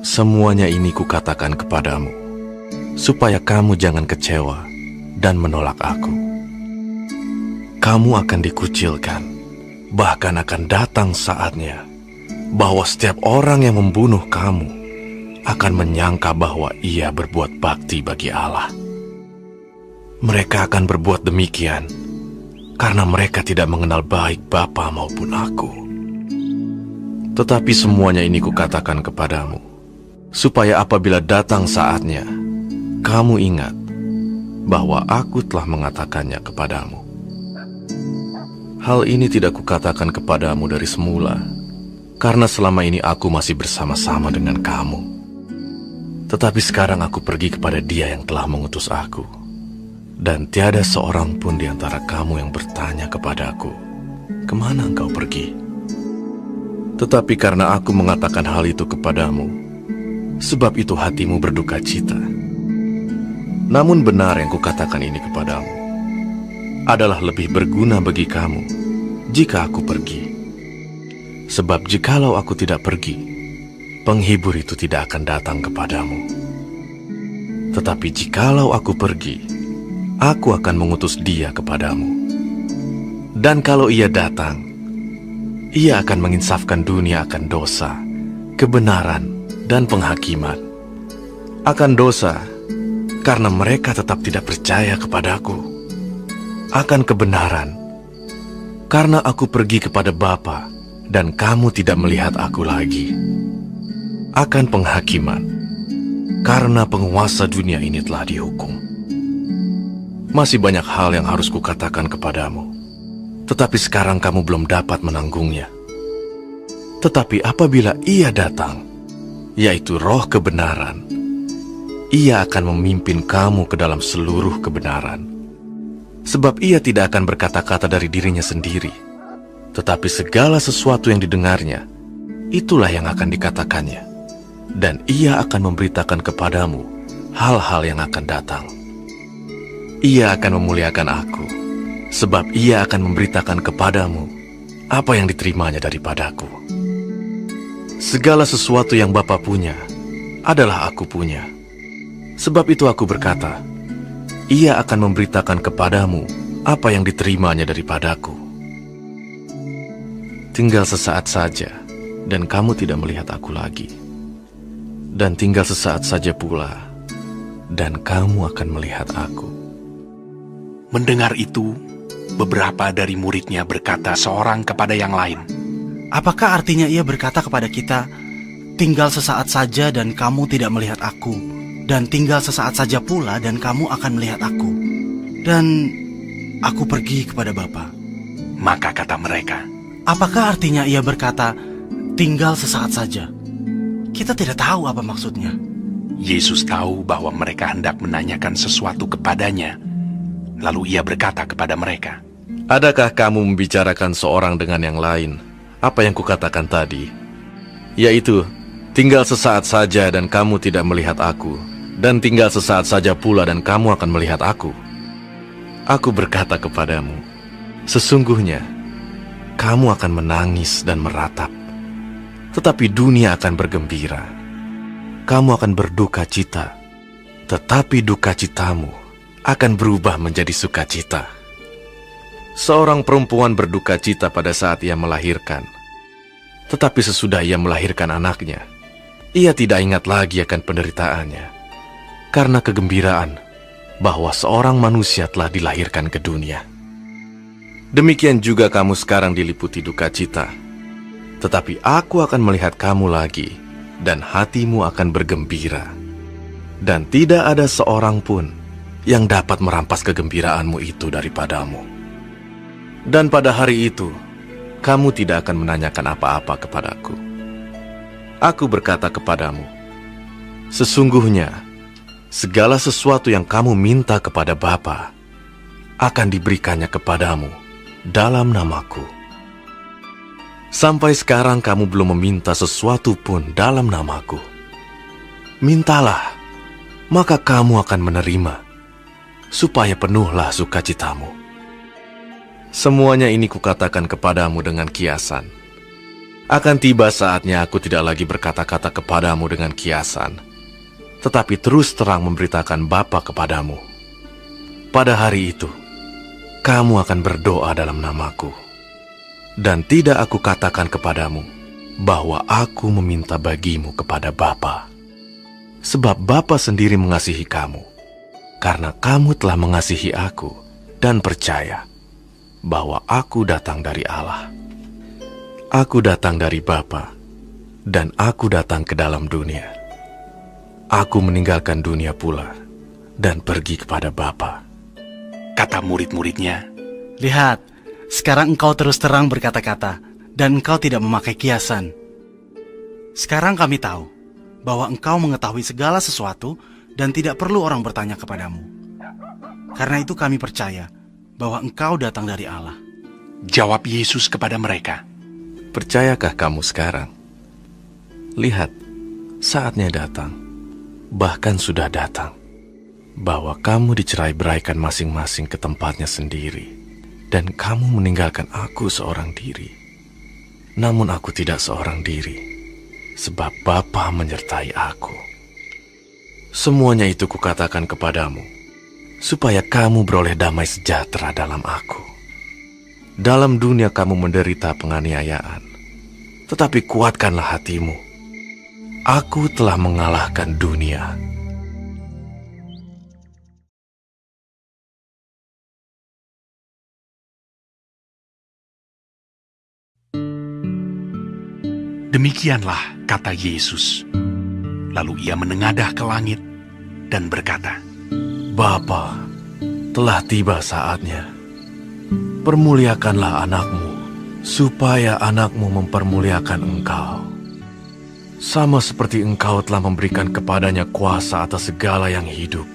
Semuanya ini kukatakan kepadamu, supaya kamu jangan kecewa dan menolak aku. Kamu akan dikucilkan, bahkan akan datang saatnya bahwa setiap orang yang membunuh kamu akan menyangka bahwa ia berbuat bakti bagi Allah. Mereka akan berbuat demikian karena mereka tidak mengenal baik Bapa maupun aku. Tetapi semuanya ini kukatakan kepadamu, supaya apabila datang saatnya, kamu ingat bahwa aku telah mengatakannya kepadamu. Hal ini tidak kukatakan kepadamu dari semula, karena selama ini aku masih bersama-sama dengan kamu. Tetapi sekarang aku pergi kepada Dia yang telah mengutus aku, dan tiada seorang pun di antara kamu yang bertanya kepadaku, "Kemana engkau pergi?" Tetapi karena aku mengatakan hal itu kepadamu, sebab itu hatimu berduka cita. Namun benar yang kukatakan ini kepadamu adalah lebih berguna bagi kamu jika aku pergi. Sebab jikalau aku tidak pergi, penghibur itu tidak akan datang kepadamu. Tetapi jikalau aku pergi, aku akan mengutus Dia kepadamu. Dan kalau Ia datang, Ia akan menginsafkan dunia akan dosa, kebenaran, dan penghakiman. Akan dosa, karena mereka tetap tidak percaya kepadaku. Akan kebenaran, karena aku pergi kepada Bapa, dan kamu tidak melihat aku lagi. Akan penghakiman, karena penguasa dunia ini telah dihukum. Masih banyak hal yang harus kukatakan kepadamu, tetapi sekarang kamu belum dapat menanggungnya. Tetapi apabila Ia datang, yaitu Roh kebenaran, Ia akan memimpin kamu ke dalam seluruh kebenaran. Sebab Ia tidak akan berkata-kata dari dirinya sendiri, tetapi segala sesuatu yang didengarnya, itulah yang akan dikatakannya. Dan Ia akan memberitakan kepadamu hal-hal yang akan datang. Ia akan memuliakan aku, sebab Ia akan memberitakan kepadamu apa yang diterimanya daripadaku. Segala sesuatu yang Bapa punya adalah aku punya. Sebab itu aku berkata, Ia akan memberitakan kepadamu apa yang diterimanya daripadaku. Tinggal sesaat saja, dan kamu tidak melihat aku lagi. Dan tinggal sesaat saja pula, dan kamu akan melihat aku. Mendengar itu, beberapa dari muridnya berkata seorang kepada yang lain, "Apakah artinya Ia berkata kepada kita, 'Tinggal sesaat saja dan kamu tidak melihat aku, dan tinggal sesaat saja pula dan kamu akan melihat aku, dan aku pergi kepada Bapa'?" Maka kata mereka, Apakah artinya Ia berkata, "Tinggal sesaat saja"? Kita tidak tahu apa maksudnya. Yesus tahu bahwa mereka hendak menanyakan sesuatu kepadanya. Lalu Ia berkata kepada mereka, Adakah kamu membicarakan seorang dengan yang lain apa yang kukatakan tadi? Yaitu, tinggal sesaat saja dan kamu tidak melihat aku, dan tinggal sesaat saja pula dan kamu akan melihat aku. Aku berkata kepadamu, sesungguhnya kamu akan menangis dan meratap, tetapi dunia akan bergembira. Kamu akan berduka cita, tetapi duka citamu akan berubah menjadi sukacita. Seorang perempuan berduka cita pada saat ia melahirkan, tetapi sesudah ia melahirkan anaknya, ia tidak ingat lagi akan penderitaannya, karena kegembiraan bahwa seorang manusia telah dilahirkan ke dunia. Demikian juga kamu sekarang diliputi duka cita, tetapi aku akan melihat kamu lagi, dan hatimu akan bergembira. Dan tidak ada seorang pun yang dapat merampas kegembiraanmu itu daripadamu. Dan pada hari itu, kamu tidak akan menanyakan apa-apa kepadaku. Aku berkata kepadamu, sesungguhnya segala sesuatu yang kamu minta kepada Bapa akan diberikannya kepadamu dalam namaku. Sampai sekarang kamu belum meminta sesuatu pun dalam namaku. Mintalah, maka kamu akan menerima, supaya penuhlah sukacitamu. Semuanya ini kukatakan kepadamu dengan kiasan, Akan tiba saatnya aku tidak lagi berkata-kata kepadamu dengan kiasan, tetapi terus terang memberitakan Bapa kepadamu. Pada hari itu, kamu akan berdoa dalam namaku. Dan tidak aku katakan kepadamu bahwa aku meminta bagimu kepada Bapa. Sebab Bapa sendiri mengasihi kamu, karena kamu telah mengasihi aku dan percaya bahwa aku datang dari Allah. Aku datang dari Bapa, dan aku datang ke dalam dunia. Aku meninggalkan dunia pula dan pergi kepada Bapa. Kata murid-muridnya, Lihat, sekarang engkau terus terang berkata-kata, dan engkau tidak memakai kiasan. Sekarang kami tahu bahwa engkau mengetahui segala sesuatu dan tidak perlu orang bertanya kepadamu. Karena itu kami percaya bahwa engkau datang dari Allah. jawab Yesus kepada mereka, Percayakah kamu sekarang? Lihat, saatnya datang, bahkan sudah datang, bahwa kamu dicerai-beraikan masing-masing ke tempatnya sendiri, dan kamu meninggalkan aku seorang diri. Namun aku tidak seorang diri, sebab Bapa menyertai aku. Semuanya itu kukatakan kepadamu, supaya kamu beroleh damai sejahtera dalam aku. Dalam dunia kamu menderita penganiayaan, tetapi kuatkanlah hatimu. Aku telah mengalahkan dunia. demikianlah kata Yesus. Lalu ia menengadah ke langit dan berkata, Bapa, telah tiba saatnya. Permuliakanlah anakmu, supaya anakmu mempermuliakan engkau. Sama seperti engkau telah memberikan kepadanya kuasa atas segala yang hidup.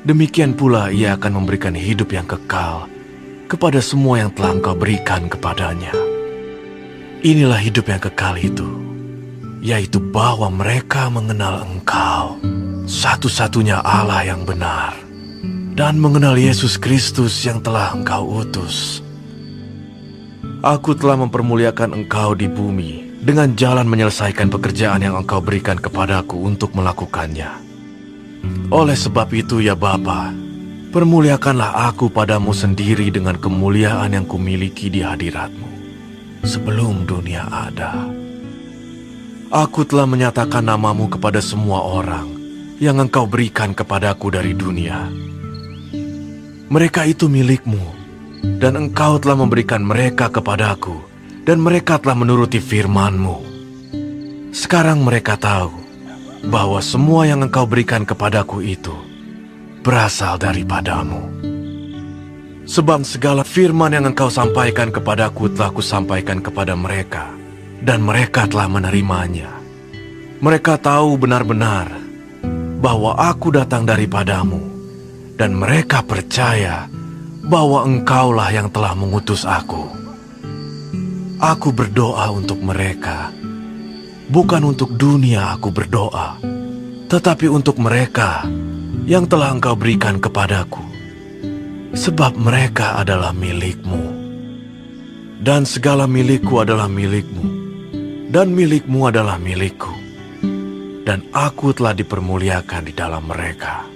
Demikian pula ia akan memberikan hidup yang kekal kepada semua yang telah engkau berikan kepadanya. Inilah hidup yang kekal itu, yaitu bahwa mereka mengenal engkau, satu-satunya Allah yang benar, dan mengenal Yesus Kristus yang telah engkau utus. Aku telah mempermuliakan engkau di bumi dengan jalan menyelesaikan pekerjaan yang engkau berikan kepadaku untuk melakukannya. Oleh sebab itu ya Bapa, permuliakanlah aku padamu sendiri dengan kemuliaan yang kumiliki di hadiratmu sebelum dunia ada. Aku telah menyatakan namamu kepada semua orang yang engkau berikan kepadaku dari dunia. Mereka itu milikmu, dan engkau telah memberikan mereka kepadaku, dan mereka telah menuruti firman-Mu. Sekarang mereka tahu bahwa semua yang engkau berikan kepadaku itu berasal daripadamu. Sebab segala firman yang engkau sampaikan kepadaku telah kusampaikan kepada mereka, dan mereka telah menerimanya. Mereka tahu benar-benar bahwa aku datang daripadamu, dan mereka percaya bahwa engkaulah yang telah mengutus aku. Aku berdoa untuk mereka, bukan untuk dunia aku berdoa, tetapi untuk mereka yang telah engkau berikan kepadaku, sebab mereka adalah milikmu. Dan segala milikku adalah milikmu, dan milikmu adalah milikku. Dan aku telah dipermuliakan di dalam mereka.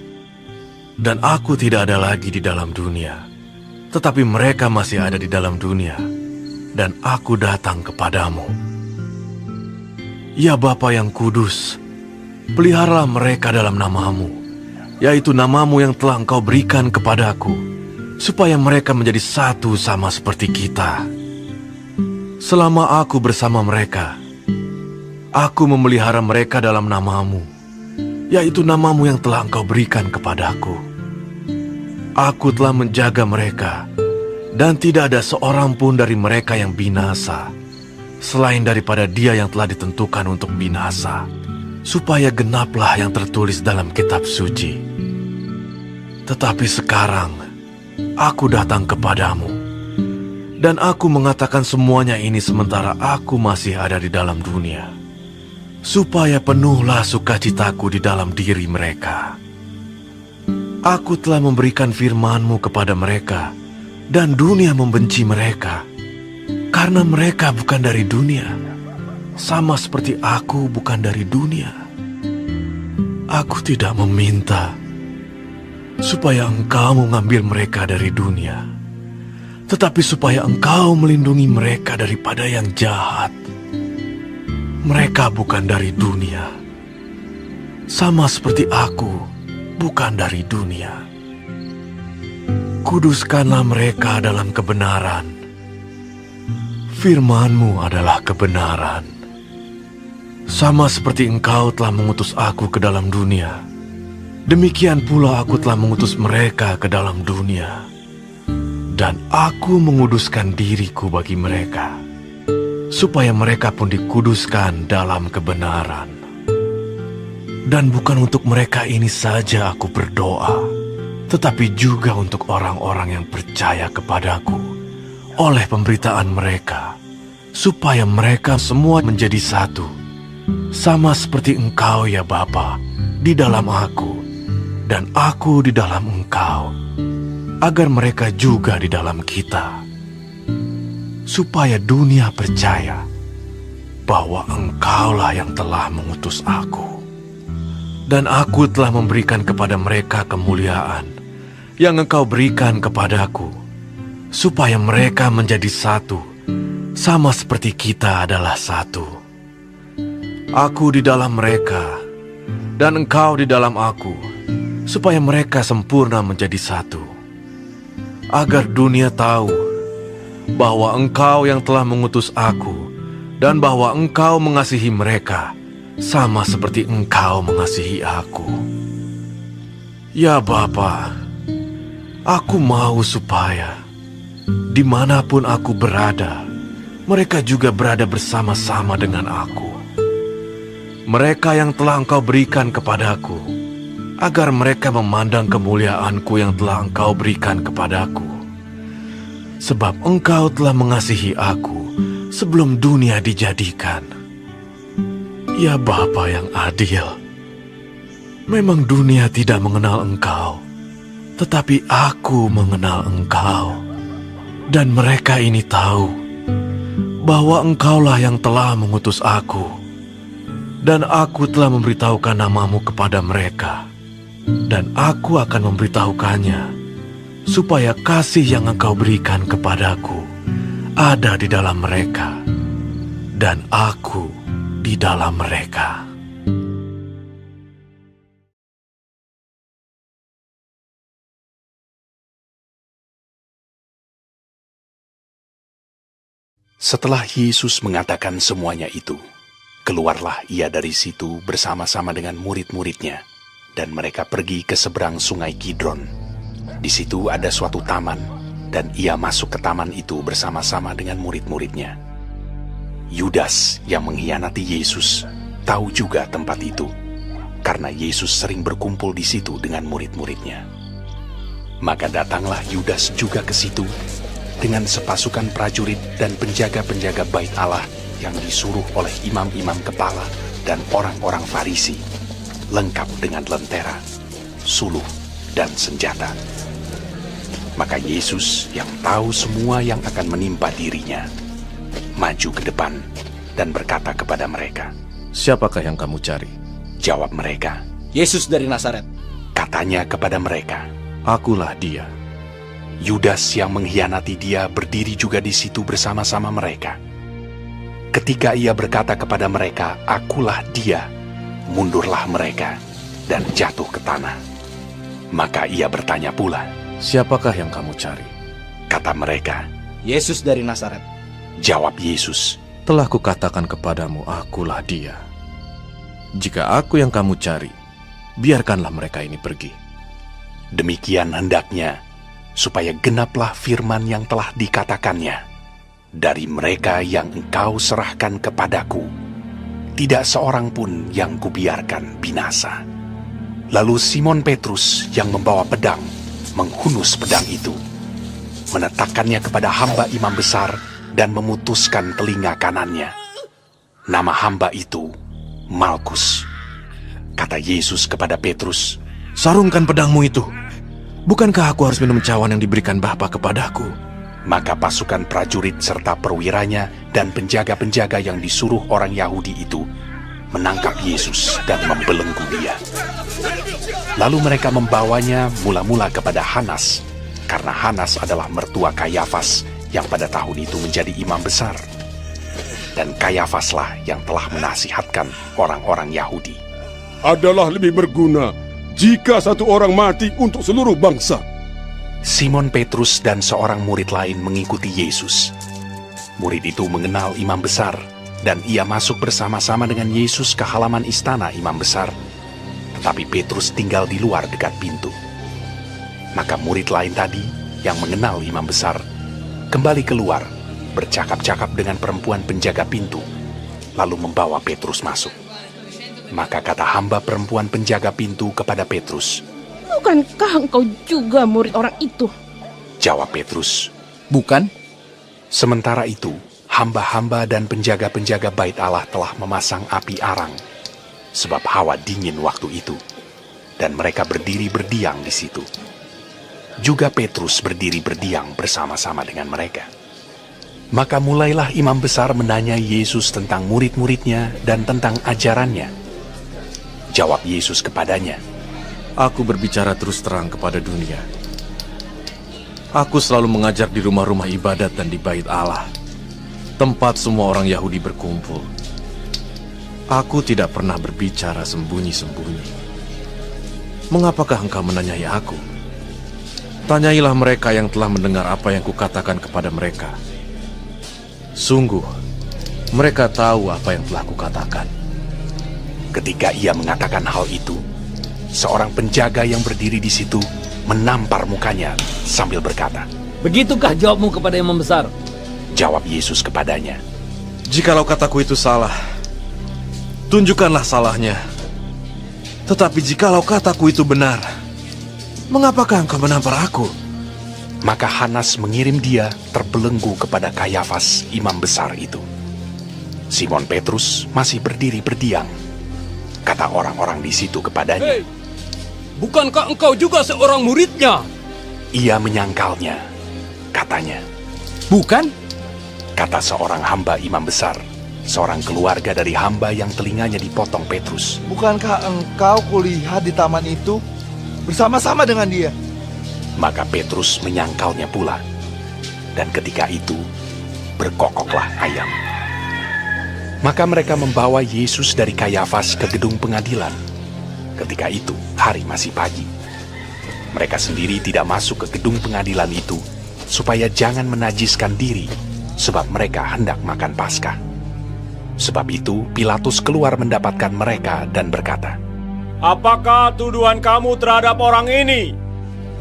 Dan aku tidak ada lagi di dalam dunia, tetapi mereka masih ada di dalam dunia, dan aku datang kepadamu. Ya Bapa yang kudus, peliharalah mereka dalam namamu, yaitu namamu yang telah engkau berikan kepadaku, supaya mereka menjadi satu sama seperti kita. Selama aku bersama mereka, aku memelihara mereka dalam namamu, yaitu namamu yang telah engkau berikan kepadaku. Aku telah menjaga mereka, dan tidak ada seorang pun dari mereka yang binasa, selain daripada dia yang telah ditentukan untuk binasa, supaya genaplah yang tertulis dalam kitab suci. Tetapi sekarang, aku datang kepadamu, dan aku mengatakan semuanya ini sementara aku masih ada di dalam dunia, supaya penuhlah sukacitaku di dalam diri mereka. Aku telah memberikan firman-Mu kepada mereka, dan dunia membenci mereka, karena mereka bukan dari dunia, sama seperti aku bukan dari dunia. Aku tidak meminta supaya Engkau mengambil mereka dari dunia, tetapi supaya Engkau melindungi mereka daripada yang jahat. Mereka bukan dari dunia, sama seperti aku bukan dari dunia. Kuduskanlah mereka dalam kebenaran. Firman-Mu adalah kebenaran. Sama seperti Engkau telah mengutus aku ke dalam dunia, demikian pula aku telah mengutus mereka ke dalam dunia. Dan aku menguduskan diriku bagi mereka, supaya mereka pun dikuduskan dalam kebenaran. Dan bukan untuk mereka ini saja aku berdoa, tetapi juga untuk orang-orang yang percaya kepadaku oleh pemberitaan mereka, supaya mereka semua menjadi satu, sama seperti Engkau ya Bapa, di dalam aku, dan aku di dalam Engkau, agar mereka juga di dalam kita, supaya dunia percaya bahwa Engkaulah yang telah mengutus aku. Dan aku telah memberikan kepada mereka kemuliaan yang Engkau berikan kepadaku, supaya mereka menjadi satu, sama seperti kita adalah satu. Aku di dalam mereka, dan Engkau di dalam aku, supaya mereka sempurna menjadi satu, agar dunia tahu bahwa Engkau yang telah mengutus aku, dan bahwa Engkau mengasihi mereka, sama seperti Engkau mengasihi aku. Ya Bapa, aku mau supaya dimanapun aku berada, mereka juga berada bersama-sama dengan aku. Mereka yang telah Engkau berikan kepadaku, agar mereka memandang kemuliaanku yang telah Engkau berikan kepadaku. Sebab Engkau telah mengasihi aku sebelum dunia dijadikan. Ya Bapa yang adil, memang dunia tidak mengenal Engkau, tetapi aku mengenal Engkau. Dan mereka ini tahu bahwa Engkaulah yang telah mengutus aku, dan aku telah memberitahukan namamu kepada mereka, dan aku akan memberitahukannya, supaya kasih yang Engkau berikan kepadaku ada di dalam mereka, dan aku di dalam mereka. Setelah Yesus mengatakan semuanya itu, keluarlah ia dari situ bersama-sama dengan murid-muridnya, dan mereka pergi ke seberang sungai Kidron. Di situ ada suatu taman, dan ia masuk ke taman itu bersama-sama dengan murid-muridnya. Yudas yang mengkhianati Yesus tahu juga tempat itu, karena Yesus sering berkumpul di situ dengan murid-muridnya. Maka datanglah Yudas juga ke situ, dengan sepasukan prajurit dan penjaga-penjaga bait Allah yang disuruh oleh imam-imam kepala dan orang-orang Farisi, lengkap dengan lentera, suluh, dan senjata. Maka Yesus yang tahu semua yang akan menimpa dirinya, maju ke depan dan berkata kepada mereka, Siapakah yang kamu cari? Jawab mereka, Yesus dari Nazaret. Katanya kepada mereka, Akulah dia. Yudas yang mengkhianati dia berdiri juga di situ bersama-sama mereka. Ketika ia berkata kepada mereka, Akulah dia, mundurlah mereka dan jatuh ke tanah. Maka ia bertanya pula, Siapakah yang kamu cari? kata mereka. Yesus dari Nazaret. Jawab Yesus, Telah kukatakan kepadamu, akulah dia. Jika aku yang kamu cari, biarkanlah mereka ini pergi. demikian hendaknya, supaya genaplah firman yang telah dikatakannya. Dari mereka yang engkau serahkan kepadaku, tidak seorang pun yang kubiarkan binasa. Lalu Simon Petrus yang membawa pedang, menghunus pedang itu, menetapkannya kepada hamba imam besar dan memutuskan telinga kanannya. Nama hamba itu Malkus. Kata Yesus kepada Petrus, Sarungkan pedangmu itu. Bukankah aku harus minum cawan yang diberikan Bapa kepadaku? Maka pasukan prajurit serta perwiranya dan penjaga-penjaga yang disuruh orang Yahudi itu menangkap Yesus dan membelenggu dia. Lalu mereka membawanya mula-mula kepada Hanas, karena Hanas adalah mertua Kayafas yang pada tahun itu menjadi imam besar. Dan Kayafaslah yang telah menasihatkan orang-orang Yahudi. Adalah lebih berguna jika satu orang mati untuk seluruh bangsa. Simon Petrus dan seorang murid lain mengikuti Yesus. Murid itu mengenal imam besar, dan ia masuk bersama-sama dengan Yesus ke halaman istana imam besar. Tetapi Petrus tinggal di luar dekat pintu. Maka murid lain tadi, yang mengenal imam besar, kembali keluar, bercakap-cakap dengan perempuan penjaga pintu, lalu membawa Petrus masuk. Maka kata hamba perempuan penjaga pintu kepada Petrus, "Bukankah engkau juga murid orang itu?" Jawab Petrus, Bukan? sementara itu, hamba-hamba dan penjaga-penjaga bait Allah telah memasang api arang, sebab hawa dingin waktu itu, dan mereka berdiri berdiam di situ. Juga Petrus berdiri berdiam bersama-sama dengan mereka. Maka mulailah imam besar menanyai Yesus tentang murid-muridnya dan tentang ajarannya. Jawab Yesus kepadanya, Aku berbicara terus terang kepada dunia. Aku selalu mengajar di rumah-rumah ibadat dan di bait Allah, tempat semua orang Yahudi berkumpul. Aku tidak pernah berbicara sembunyi-sembunyi. Mengapakah engkau menanyai aku? Tanyailah mereka yang telah mendengar apa yang kukatakan kepada mereka. Sungguh, mereka tahu apa yang telah kukatakan. Ketika ia mengatakan hal itu, seorang penjaga yang berdiri di situ menampar mukanya sambil berkata, Begitukah jawabmu kepada imam besar? Jawab Yesus kepadanya, Jikalau kataku itu salah, tunjukkanlah salahnya. Tetapi jikalau kataku itu benar, mengapakah engkau menampar aku? Maka Hanas mengirim dia terbelenggu kepada Kayafas, imam besar itu. Simon Petrus masih berdiri berdiam. Kata orang-orang di situ kepadanya, Hei, bukankah engkau juga seorang muridnya? ia menyangkalnya. Katanya, Bukan? kata seorang hamba imam besar, seorang keluarga dari hamba yang telinganya dipotong Petrus. Bukankah engkau kulihat di taman itu bersama-sama dengan dia? Maka Petrus menyangkalnya pula. Dan ketika itu, berkokoklah ayam. Maka mereka membawa Yesus dari Kayafas ke gedung pengadilan. Ketika itu, hari masih pagi. Mereka sendiri tidak masuk ke gedung pengadilan itu, supaya jangan menajiskan diri, sebab mereka hendak makan Paskah. Sebab itu, Pilatus keluar mendapatkan mereka dan berkata, Apakah tuduhan kamu terhadap orang ini?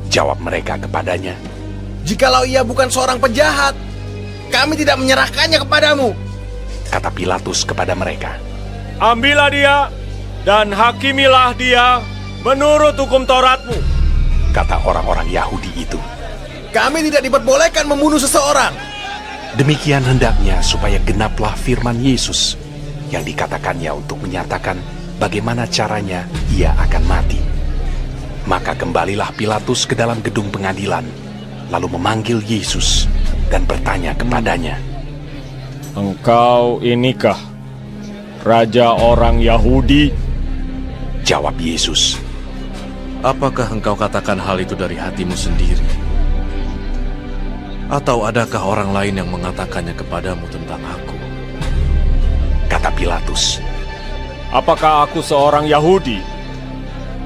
Jawab mereka kepadanya, Jikalau ia bukan seorang penjahat, kami tidak menyerahkannya kepadamu. kata Pilatus kepada mereka. Ambillah dia dan hakimilah dia menurut hukum Tauratmu. Kata orang-orang Yahudi itu. Kami tidak diperbolehkan membunuh seseorang. Demikian hendaknya supaya genaplah firman Yesus yang dikatakannya untuk menyatakan bagaimana caranya ia akan mati. Maka kembalilah Pilatus ke dalam gedung pengadilan, lalu memanggil Yesus dan bertanya kepadanya, Engkau inikah raja orang Yahudi? Jawab Yesus, Apakah engkau katakan hal itu dari hatimu sendiri? Atau adakah orang lain yang mengatakannya kepadamu tentang aku? kata Pilatus. Apakah aku seorang Yahudi?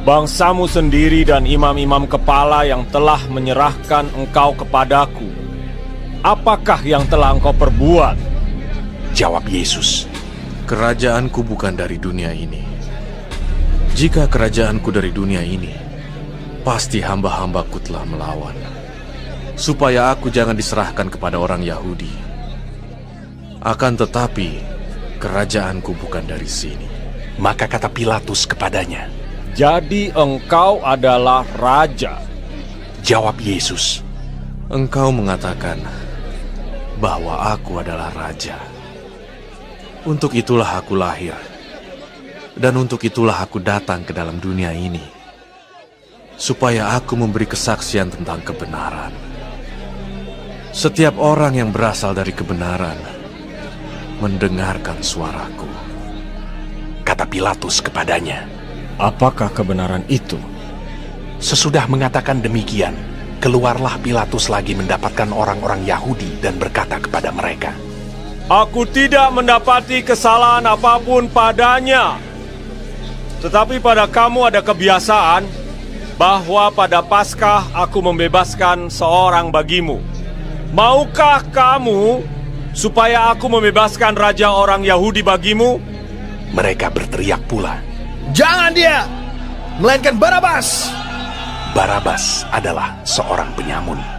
Bangsamu sendiri dan imam-imam kepala yang telah menyerahkan engkau kepadaku. Apakah yang telah engkau perbuat? Jawab Yesus, Kerajaanku bukan dari dunia ini. Jika kerajaanku dari dunia ini, pasti hamba-hambaku telah melawan, supaya aku jangan diserahkan kepada orang Yahudi. Akan tetapi, kerajaanku bukan dari sini. Maka kata Pilatus kepadanya, Jadi engkau adalah raja. Jawab Yesus, Engkau mengatakan bahwa aku adalah raja. Untuk itulah aku lahir, dan untuk itulah aku datang ke dalam dunia ini, supaya aku memberi kesaksian tentang kebenaran. Setiap orang yang berasal dari kebenaran mendengarkan suaraku. Kata Pilatus kepadanya. Apakah kebenaran itu? Sesudah mengatakan demikian, keluarlah Pilatus lagi mendapatkan orang-orang Yahudi dan berkata kepada mereka, Aku tidak mendapati kesalahan apapun padanya. Tetapi pada kamu ada kebiasaan bahwa pada Paskah aku membebaskan seorang bagimu. Maukah kamu supaya aku membebaskan raja orang Yahudi bagimu? mereka berteriak pula, Jangan dia, melainkan Barabas. Barabas adalah seorang penyamun.